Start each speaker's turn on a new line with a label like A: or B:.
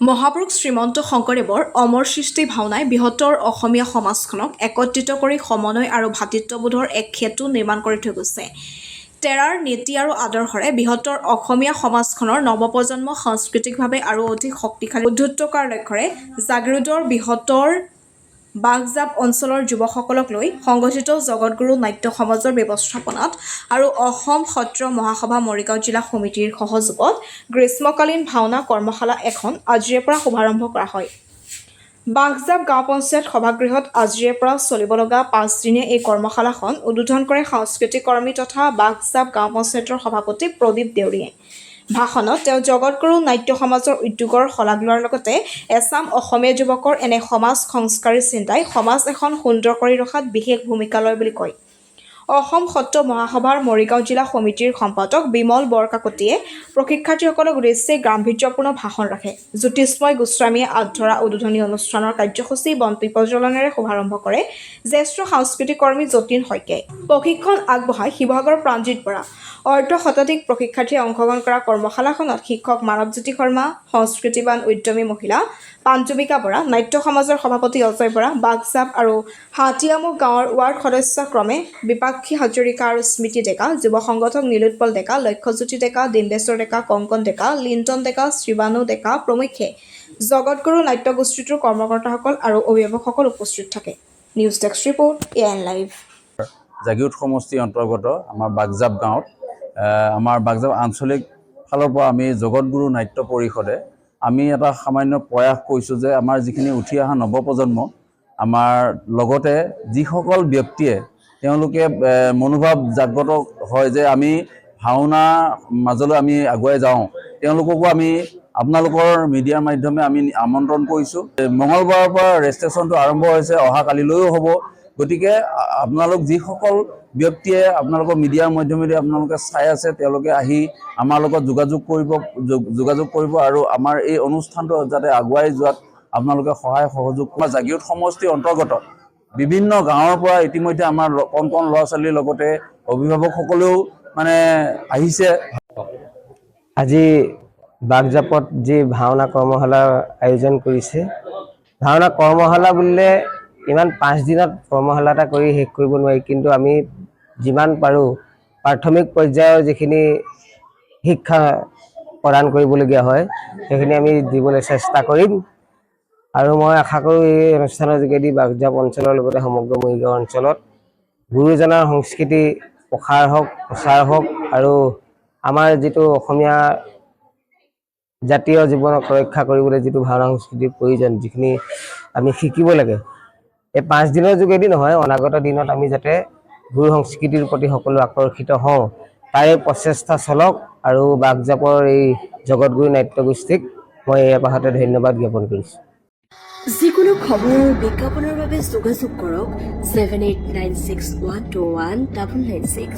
A: মহাপুৰুষ শ্ৰীমন্ত শংকৰদেৱৰ অমৰ সৃষ্টি ভাওনাই বৃহত্তৰ অসমীয়া সমাজখনক একত্ৰিত কৰি সমন্বয় আৰু ভাতৃত্ববোধৰ এক সেতু নিৰ্মাণ কৰি থৈ গৈছে। তেৰাৰ নীতি আৰু আদৰ্শৰে বৃহত্তৰ অসমীয়া সমাজখনৰ নৱপ্ৰজন্ম সাংস্কৃতিকভাৱে আৰু অধিক শক্তিশালী উদ্ধৃত কৰাৰ লক্ষ্যৰে জাগিৰোডৰ বৃহত্তৰ বাগজাপ অঞ্চলৰ যুৱকসকলক লৈ সংগঠিত জগতগুৰু নাট্য সমাজৰ ব্যৱস্থাপনাত আৰু অসম সত্ৰ মহাসভা মৰিগাঁও জিলা সমিতিৰ সহযোগত গ্ৰীষ্মকালীন ভাওনা কৰ্মশালা এখন আজিৰে পৰা শুভাৰম্ভ কৰা হয়। বাগজাপ গাঁও পঞ্চায়ত সভাগৃহত আজিৰে পৰা চলিব লগা 5 দিনীয়া এই কৰ্মশালাখন উদ্বোধন কৰে সাংস্কৃতিক কৰ্মী তথা বাগজাপ গাঁও পঞ্চায়তৰ সভাপতি প্ৰদীপ দেউৰীয়ে। ভাষণত তেওঁ জগতগুৰু নাট্য সমাজৰ উদ্যোগৰ শলাগ লোৱাৰ লগতে এচাম অসমীয়া যুৱকৰ এনে সমাজ সংস্কাৰী চিন্তাই সমাজ এখন সুন্দৰ কৰি ৰখাত বিশেষ ভূমিকা লয় বুলি কয়। অসম সত্ৰ মহাসভাৰ মৰিগাঁও জিলা সমিতিৰ সম্পাদক বিমল বৰকাকতিয়ে প্ৰশিক্ষাৰ্থীসকলক উদ্দেশ্যে গাম্ভীৰ্যপূৰ্ণ ভাষণ ৰাখে। জ্যোতিষ্ময় গোস্বামীয়ে আগধৰা উদ্বোধনী অনুষ্ঠানৰ কাৰ্যসূচী বন্তি প্ৰজ্বলনেৰে শুভাৰম্ভ কৰে জ্যেষ্ঠ সাংস্কৃতিক কৰ্মী যতীন শইকীয়াই। প্ৰশিক্ষণ আগবঢ়ায় শিৱসাগৰ প্ৰাণজিৎ বৰা। অৰ্ধশতাধিক প্ৰশিক্ষাৰ্থীয়ে অংশগ্ৰহণ কৰা কৰ্মশালাখনত শিক্ষক মানৱজ্যোতি শৰ্মা, সংস্কৃতিবান উদ্যমী মহিলা পাঞ্জুমিকা বৰা, নাট্য সমাজৰ সভাপতি অজয় বৰা, বাগজাপ আৰু হাতীয়ামুখ গাঁৱৰ ৱাৰ্ড সদস্য ক্ৰমে বিপাক্ষী হাজৰিকা আৰু স্মৃতি ডেকা, যুৱ সংগঠক নীলোৎপল ডেকা, লক্ষ্যজ্যোতি ডেকা, ডিম্বেশ্বৰ ডেকা, কংকন ডেকা, লিণ্টন ডেকা, শ্ৰীবানু ডেকা প্ৰমুখ্যে জগতগুৰু নাট্যগোষ্ঠীটোৰ কৰ্মকৰ্তাসকল আৰু অভিভাৱকসকল উপস্থিত থাকে। News desk report, AN live.
B: Jagiroad সমষ্টিৰ অন্তৰ্গত আমাৰ বাগজাপ গাঁৱত আমাৰ বাগজাপ আঞ্চলিক ফালৰ পৰা আমি জগতগুৰু নাট্য পৰিষদে আমি এটা সামান্য প্ৰয়াস কৰিছোঁ যে আমাৰ যিখিনি উঠি অহা নৱপ্ৰজন্ম আমাৰ লগতে যিসকল ব্যক্তিয়ে তেওঁলোকে মনোভাৱ জাগ্ৰত হয় যে আমি ভাওনা মাজলৈ আমি আগুৱাই যাওঁ, তেওঁলোককো আমি আপোনালোকৰ মিডিয়াৰ মাধ্যমে আমি আমন্ত্ৰণ কৰিছোঁ। মঙলবাৰৰ পৰা ৰেজিষ্ট্ৰেশ্যনটো আৰম্ভ হৈছে, অহা কালিলৈও হ'ব। গতিকে আপোনালোক যিসকল ব্যক্তিয়ে আপোনালোকৰ মিডিয়াৰ মাধ্যমেদি আপোনালোকে চাই আছে তেওঁলোকে আহি আমাৰ লগত যোগাযোগ কৰিব আৰু আমাৰ এই অনুষ্ঠানটো যাতে আগুৱাই যোৱাত আপোনালোকে সহায় সহযোগ কৰা। জাগিৰোড সমষ্টিৰ অন্তৰ্গত বিভিন্ন গাঁৱৰ পৰা ইতিমধ্যে আমাৰ কণ কণ ল'ৰা ছোৱালীৰ লগতে অভিভাৱকসকলেও মানে আহিছে।
C: আজি বাগজাপত যি ভাওনা কৰ্মশালাৰ আয়োজন কৰিছে, ভাওনা কৰ্মশালা বুলিলে ইমান 5 দিনত কৰ্মশালা এটা কৰি শেষ কৰিব নোৱাৰি, কিন্তু আমি যিমান পাৰোঁ প্ৰাথমিক পৰ্যায়ৰ যিখিনি শিক্ষা প্ৰদান কৰিবলগীয়া হয় সেইখিনি আমি দিবলৈ চেষ্টা কৰিম। আৰু মই আশা কৰোঁ এই অনুষ্ঠানৰ যোগেদি বাগজাপ অঞ্চলৰ লগতে সমগ্ৰ মৰিগাঁও অঞ্চলত গুৰুজনাৰ সংস্কৃতি প্ৰচাৰ হওক আৰু আমাৰ যিটো অসমীয়া জাতীয় জীৱনক ৰক্ষা কৰিবলৈ যিটো ভাওনা সংস্কৃতিৰ প্ৰয়োজন, যিখিনি আমি শিকিব লাগে, এই 5 দিনৰ যোগেদি নহয়, অনাগত দিনত আমি যাতে গুৰু সংস্কৃতিৰ প্ৰতি সকলো আকৰ্ষিত হওঁ তাৰে প্ৰচেষ্টা চলক। আৰু বাগজাপৰ এই জগতগুৰু নাট্যগোষ্ঠীক মই এই আপাহতে ধন্যবাদ জ্ঞাপন কৰিছোঁ।
D: যিকোনো খবৰ আৰু বিজ্ঞাপনৰ বাবে যোগাযোগ কৰক 7896121996।